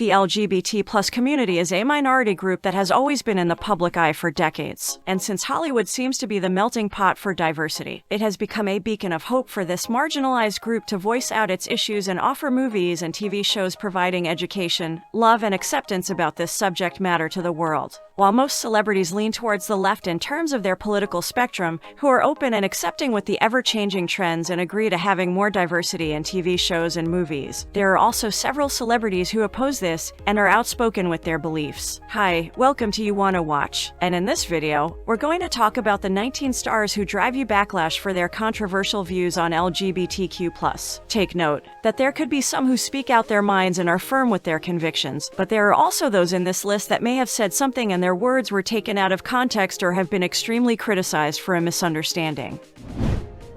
The LGBT plus community is a minority group that has always been in the public eye for decades. And since Hollywood seems to be the melting pot for diversity, it has become a beacon of hope for this marginalized group to voice out its issues and offer movies and TV shows providing education, love, and acceptance about this subject matter to the world. While most celebrities lean towards the left in terms of their political spectrum, who are open and accepting with the ever-changing trends and agree to having more diversity in TV shows and movies, there are also several celebrities who oppose this and are outspoken with their beliefs. Hi, welcome to YouWannaWatch, and in this video, we're going to talk about the 19 stars who drive you backlash for their controversial views on LGBTQ+. Take note that there could be some who speak out their minds and are firm with their convictions, but there are also those in this list that may have said something and their words were taken out of context or have been extremely criticized for a misunderstanding.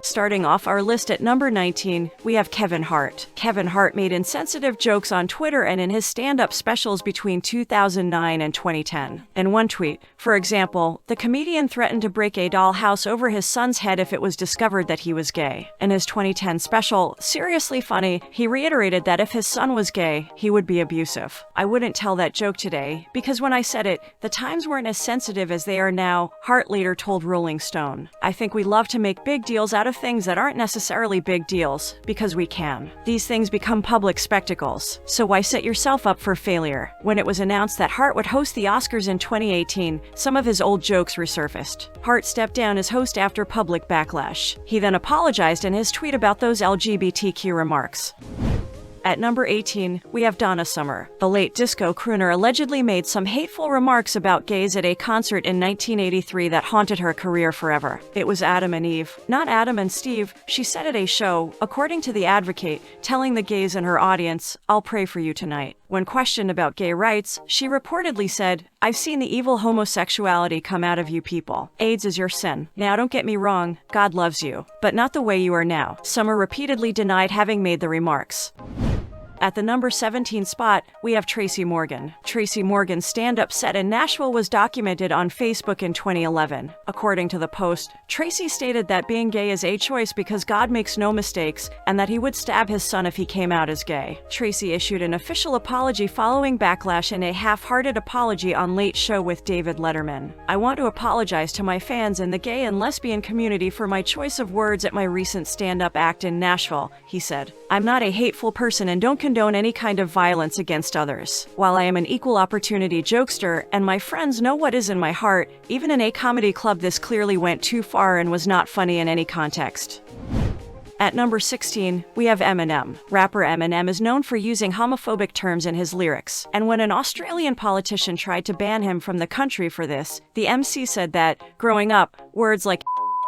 Starting off our list at number 19, we have Kevin Hart. Kevin Hart made insensitive jokes on Twitter and in his stand-up specials between 2009 and 2010. In one tweet, for example, the comedian threatened to break a dollhouse over his son's head if it was discovered that he was gay. In his 2010 special, Seriously Funny, he reiterated that if his son was gay, he would be abusive. I wouldn't tell that joke today, because when I said it, the times weren't as sensitive as they are now, Hart later told Rolling Stone. I think we love to make big deals out of things that aren't necessarily big deals, because we can. These things become public spectacles, so why set yourself up for failure? When it was announced that Hart would host the Oscars in 2018, some of his old jokes resurfaced. Hart stepped down as host after public backlash. He then apologized in his tweet about those LGBTQ remarks. At number 18, we have Donna Summer. The late disco crooner allegedly made some hateful remarks about gays at a concert in 1983 that haunted her career forever. It was Adam and Eve, not Adam and Steve, she said at a show, according to The Advocate, telling the gays in her audience, "I'll pray for you tonight." When questioned about gay rights, she reportedly said, "I've seen the evil homosexuality come out of you people. AIDS is your sin. Now don't get me wrong, God loves you, but not the way you are now." Summer repeatedly denied having made the remarks. At the number 17 spot, we have Tracy Morgan. Tracy Morgan's stand-up set in Nashville was documented on Facebook in 2011. According to the Post, Tracy stated that being gay is a choice because God makes no mistakes, and that he would stab his son if he came out as gay. Tracy issued an official apology following backlash in a half-hearted apology on Late Show with David Letterman. "I want to apologize to my fans in the gay and lesbian community for my choice of words at my recent stand-up act in Nashville," he said. "I'm not a hateful person and don't condone any kind of violence against others. While I am an equal opportunity jokester, and my friends know what is in my heart, even in a comedy club this clearly went too far and was not funny in any context." At number 16, we have Eminem. Rapper Eminem is known for using homophobic terms in his lyrics, and when an Australian politician tried to ban him from the country for this, the MC said that, growing up, words like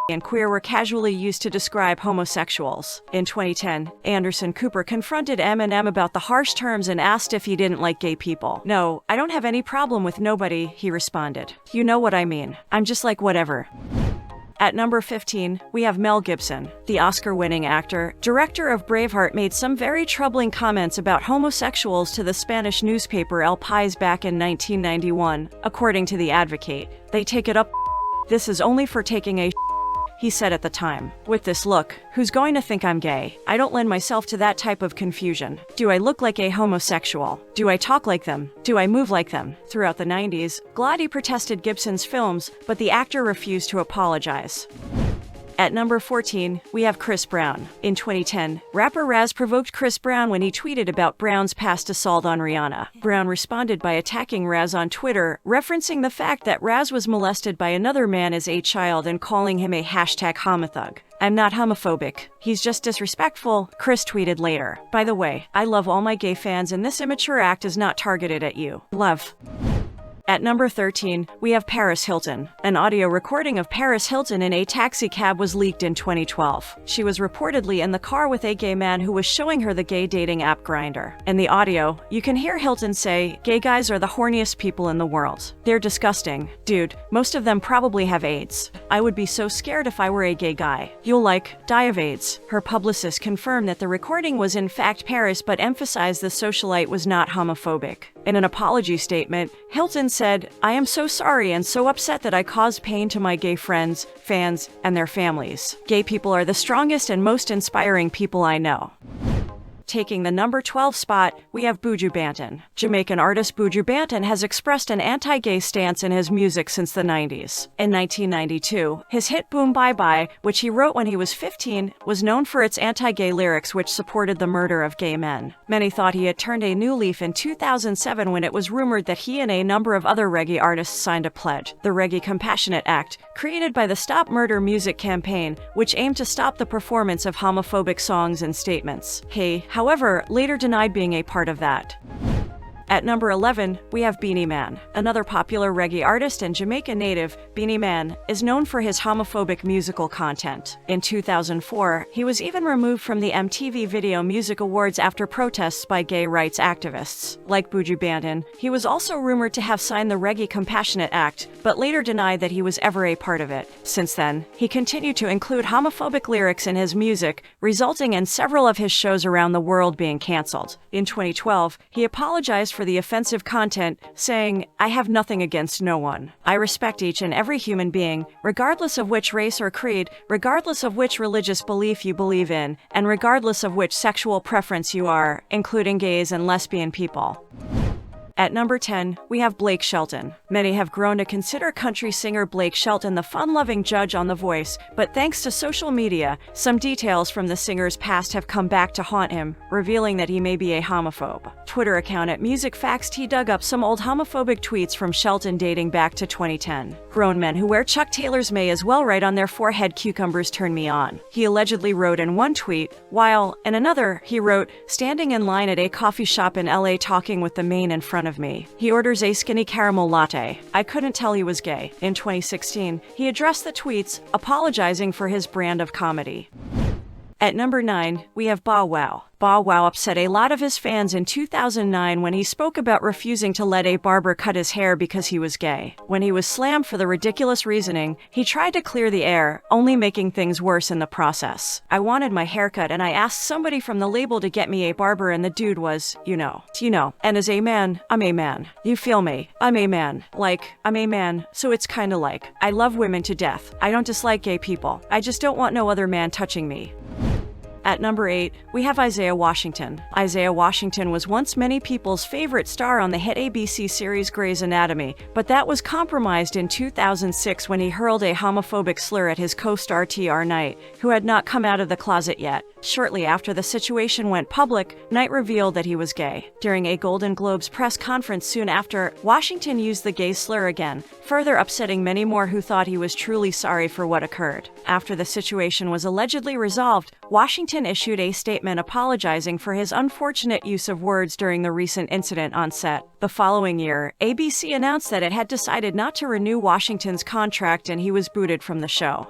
and queer were casually used to describe homosexuals. In 2010, Anderson Cooper confronted Eminem about the harsh terms and asked if he didn't like gay people. "No, I don't have any problem with nobody," he responded. "You know what I mean. I'm just like whatever." At number 15, we have Mel Gibson. The Oscar-winning actor, director of Braveheart, made some very troubling comments about homosexuals to the Spanish newspaper El País back in 1991. According to The Advocate, "They take it up. This is only for taking a," he said at the time. "With this look, who's going to think I'm gay? I don't lend myself to that type of confusion. Do I look like a homosexual? Do I talk like them? Do I move like them?" Throughout the 90s, Glady protested Gibson's films, but the actor refused to apologize. At number 14, we have Chris Brown. In 2010, rapper Raz provoked Chris Brown when he tweeted about Brown's past assault on Rihanna. Brown responded by attacking Raz on Twitter, referencing the fact that Raz was molested by another man as a child and calling him a #homothug. "I'm not homophobic. He's just disrespectful," Chris tweeted later. "By the way, I love all my gay fans and this immature act is not targeted at you. Love." At number 13, we have Paris Hilton. An audio recording of Paris Hilton in a taxi cab was leaked in 2012. She was reportedly in the car with a gay man who was showing her the gay dating app Grindr. In the audio, you can hear Hilton say, "Gay guys are the horniest people in the world. They're disgusting. Dude, most of them probably have AIDS. I would be so scared if I were a gay guy. You'll die of AIDS." Her publicist confirmed that the recording was in fact Paris but emphasized the socialite was not homophobic. In an apology statement, Hilton said, "I am so sorry and so upset that I caused pain to my gay friends, fans, and their families. Gay people are the strongest and most inspiring people I know." Taking the number 12 spot, we have Buju Banton. Jamaican artist Buju Banton has expressed an anti-gay stance in his music since the 90s. In 1992, his hit Boom Bye Bye, which he wrote when he was 15, was known for its anti-gay lyrics which supported the murder of gay men. Many thought he had turned a new leaf in 2007 when it was rumored that he and a number of other reggae artists signed a pledge, the Reggae Compassionate Act, created by the Stop Murder Music campaign, which aimed to stop the performance of homophobic songs and statements. He, however, later denied being a part of that. At number 11, we have Beenie Man. Another popular reggae artist and Jamaican native, Beenie Man is known for his homophobic musical content. In 2004, he was even removed from the MTV Video Music Awards after protests by gay rights activists. Like Buju Banton, he was also rumored to have signed the Reggae Compassionate Act, but later denied that he was ever a part of it. Since then, he continued to include homophobic lyrics in his music, resulting in several of his shows around the world being cancelled. In 2012, he apologized for the offensive content, saying, "I have nothing against no one. I respect each and every human being, regardless of which race or creed, regardless of which religious belief you believe in, and regardless of which sexual preference you are, including gays and lesbian people." At number 10, we have Blake Shelton. Many have grown to consider country singer Blake Shelton the fun-loving judge on The Voice, but thanks to social media, some details from the singer's past have come back to haunt him, revealing that he may be a homophobe. Twitter account @MusicFactsT dug up some old homophobic tweets from Shelton dating back to 2010. "Grown men who wear Chuck Taylors may as well write on their forehead 'cucumbers turn me on,'" he allegedly wrote in one tweet, while in another, he wrote, "Standing in line at a coffee shop in LA talking with the man in front of me. He orders a skinny caramel latte. I couldn't tell he was gay." In 2016, he addressed the tweets, apologizing for his brand of comedy. At number 9, we have Bow Wow. Bow Wow upset a lot of his fans in 2009 when he spoke about refusing to let a barber cut his hair because he was gay. When he was slammed for the ridiculous reasoning, he tried to clear the air, only making things worse in the process. "I wanted my haircut and I asked somebody from the label to get me a barber and the dude was, you know. And as a man, I'm a man. You feel me? I'm a man. I'm a man, so it's kinda like, I love women to death. I don't dislike gay people. I just don't want no other man touching me." At number 8, we have Isaiah Washington. Isaiah Washington was once many people's favorite star on the hit ABC series Grey's Anatomy, but that was compromised in 2006 when he hurled a homophobic slur at his co-star TR Knight, who had not come out of the closet yet. Shortly after the situation went public, Knight revealed that he was gay. During a Golden Globes press conference soon after, Washington used the gay slur again, further upsetting many more who thought he was truly sorry for what occurred. After the situation was allegedly resolved, Washington issued a statement apologizing for his unfortunate use of words during the recent incident on set. The following year, ABC announced that it had decided not to renew Washington's contract and he was booted from the show.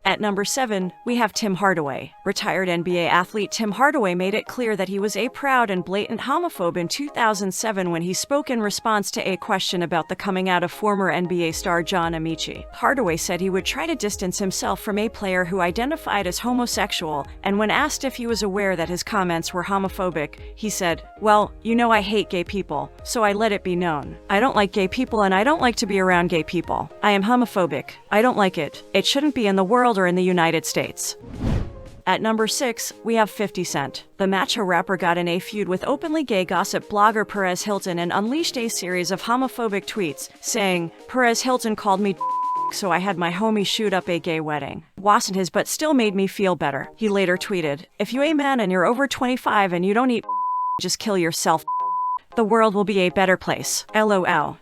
At number 7, we have Tim Hardaway. Retired NBA athlete Tim Hardaway made it clear that he was a proud and blatant homophobe in 2007 when he spoke in response to a question about the coming out of former NBA star John Amici. Hardaway said he would try to distance himself from a player who identified as homosexual, and when asked if he was aware that his comments were homophobic, he said, "Well, you know I hate gay people, so I let it be known. I don't like gay people and I don't like to be around gay people. I am homophobic. I don't like it. It shouldn't be in the world or in the United States." At number 6, we have 50 Cent. The macho rapper got in a feud with openly gay gossip blogger Perez Hilton and unleashed a series of homophobic tweets, saying, "Perez Hilton called me so I had my homie shoot up a gay wedding. Wasn't his but still made me feel better." He later tweeted, "If you a man and you're over 25 and you don't eat just kill yourself. The world will be a better place. LOL."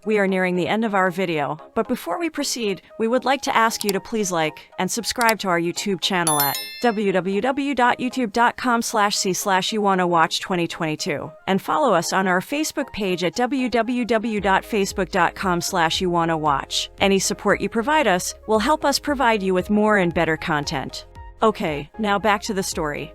We are nearing the end of our video, but before we proceed, we would like to ask you to please like and subscribe to our YouTube channel at www.youtube.com/c/YouWannaWatch2022 and follow us on our Facebook page at www.facebook.com/YouWannaWatch. Any support you provide us will help us provide you with more and better content. Okay, now back to the story.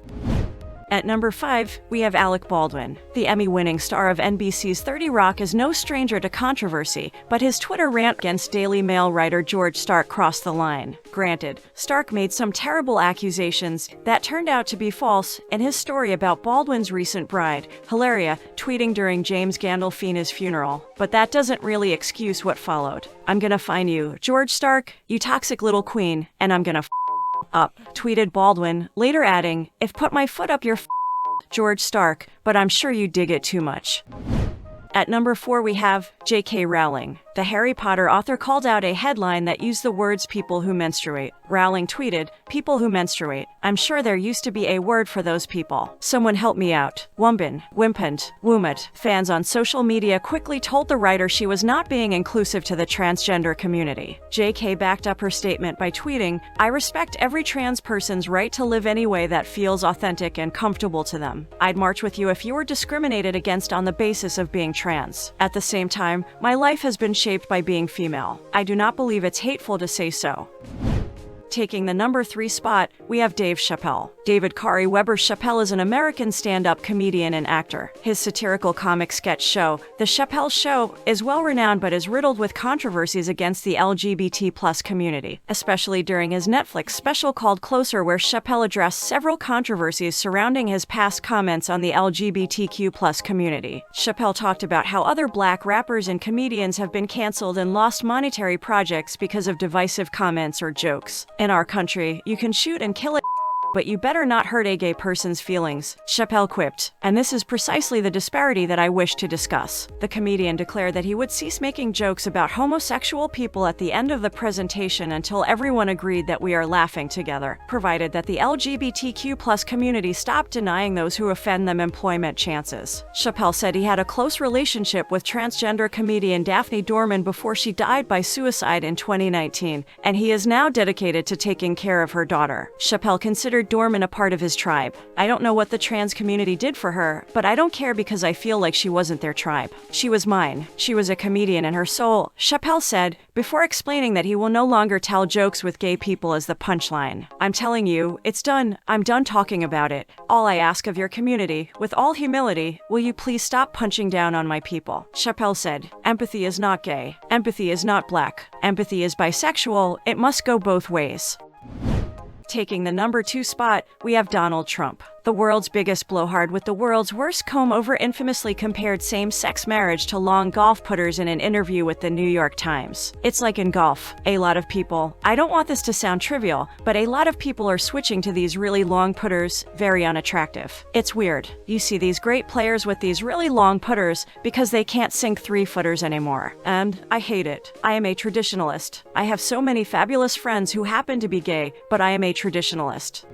At number 5, we have Alec Baldwin. The Emmy-winning star of NBC's 30 Rock is no stranger to controversy, but his Twitter rant against Daily Mail writer George Stark crossed the line. Granted, Stark made some terrible accusations that turned out to be false in his story about Baldwin's recent bride, Hilaria, tweeting during James Gandolfini's funeral. But that doesn't really excuse what followed. "I'm gonna find you, George Stark, you toxic little queen, and I'm gonna up, tweeted Baldwin, later adding, "If put my foot up your George Stark, but I'm sure you dig it too much." At number 4 we have J.K. Rowling. The Harry Potter author called out a headline that used the words people who menstruate. Rowling tweeted, "People who menstruate. I'm sure there used to be a word for those people. Someone help me out. Wumbin, wimpant, woomut." Fans on social media quickly told the writer she was not being inclusive to the transgender community. J.K. backed up her statement by tweeting, "I respect every trans person's right to live any way that feels authentic and comfortable to them. I'd march with you if you were discriminated against on the basis of being trans. At the same time, my life has been shaped by being female. I do not believe it's hateful to say so." Taking the number 3 spot, we have Dave Chappelle. David Kari Weber Chappelle is an American stand-up comedian and actor. His satirical comic sketch show, The Chappelle Show, is well-renowned but is riddled with controversies against the LGBT+ community, especially during his Netflix special called Closer, where Chappelle addressed several controversies surrounding his past comments on the LGBTQ+ community. Chappelle talked about how other black rappers and comedians have been canceled and lost monetary projects because of divisive comments or jokes. "In our country, you can shoot and kill it, but you better not hurt a gay person's feelings," Chappelle quipped, and this is precisely the disparity that I wish to discuss. The comedian declared that he would cease making jokes about homosexual people at the end of the presentation until everyone agreed that we are laughing together, provided that the LGBTQ+ community stopped denying those who offend them employment chances. Chappelle said he had a close relationship with transgender comedian Daphne Dorman before she died by suicide in 2019, and he is now dedicated to taking care of her daughter. Chappelle considered Dorman a part of his tribe. "I don't know what the trans community did for her, but I don't care because I feel like she wasn't their tribe. She was mine. She was a comedian in her soul," Chappelle said, before explaining that he will no longer tell jokes with gay people as the punchline. "I'm telling you, it's done. I'm done talking about it. All I ask of your community, with all humility, will you please stop punching down on my people?" Chappelle said, "Empathy is not gay. Empathy is not black. Empathy is bisexual. It must go both ways." Taking the number 2 spot, we have Donald Trump. The world's biggest blowhard with the world's worst comb-over infamously compared same-sex marriage to long golf putters in an interview with the New York Times. "It's like in golf. A lot of people, I don't want this to sound trivial, but a lot of people are switching to these really long putters, very unattractive. It's weird. You see these great players with these really long putters because they can't sink 3-footers anymore. And I hate it. I am a traditionalist. I have so many fabulous friends who happen to be gay, but I am a traditionalist."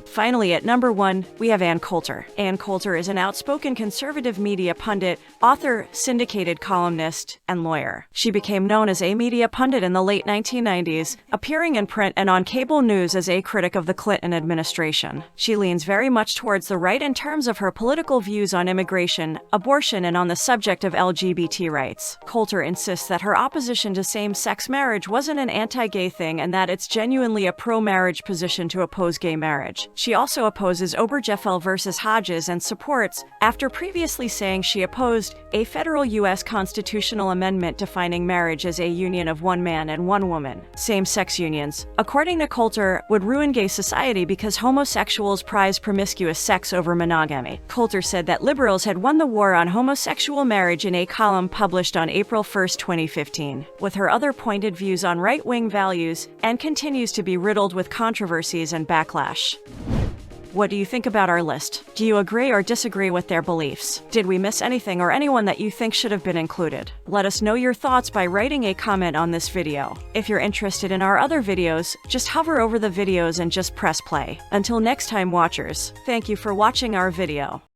Finally, at number 1, we have Ann Coulter. Ann Coulter is an outspoken conservative media pundit, author, syndicated columnist, and lawyer. She became known as a media pundit in the late 1990s, appearing in print and on cable news as a critic of the Clinton administration. She leans very much towards the right in terms of her political views on immigration, abortion, and on the subject of LGBT rights. Coulter insists that her opposition to same-sex marriage wasn't an anti-gay thing and that it's genuinely a pro-marriage position to oppose gay marriage. She also opposes Obergefell versus Hodges and supports, after previously saying she opposed, a federal U.S. constitutional amendment defining marriage as a union of one man and one woman. Same-sex unions, according to Coulter, would ruin gay society because homosexuals prize promiscuous sex over monogamy. Coulter said that liberals had won the war on homosexual marriage in a column published on April 1, 2015, with her other pointed views on right-wing values, and continues to be riddled with controversies and backlash. What do you think about our list? Do you agree or disagree with their beliefs? Did we miss anything or anyone that you think should have been included? Let us know your thoughts by writing a comment on this video. If you're interested in our other videos, just hover over the videos and just press play. Until next time, watchers, thank you for watching our video.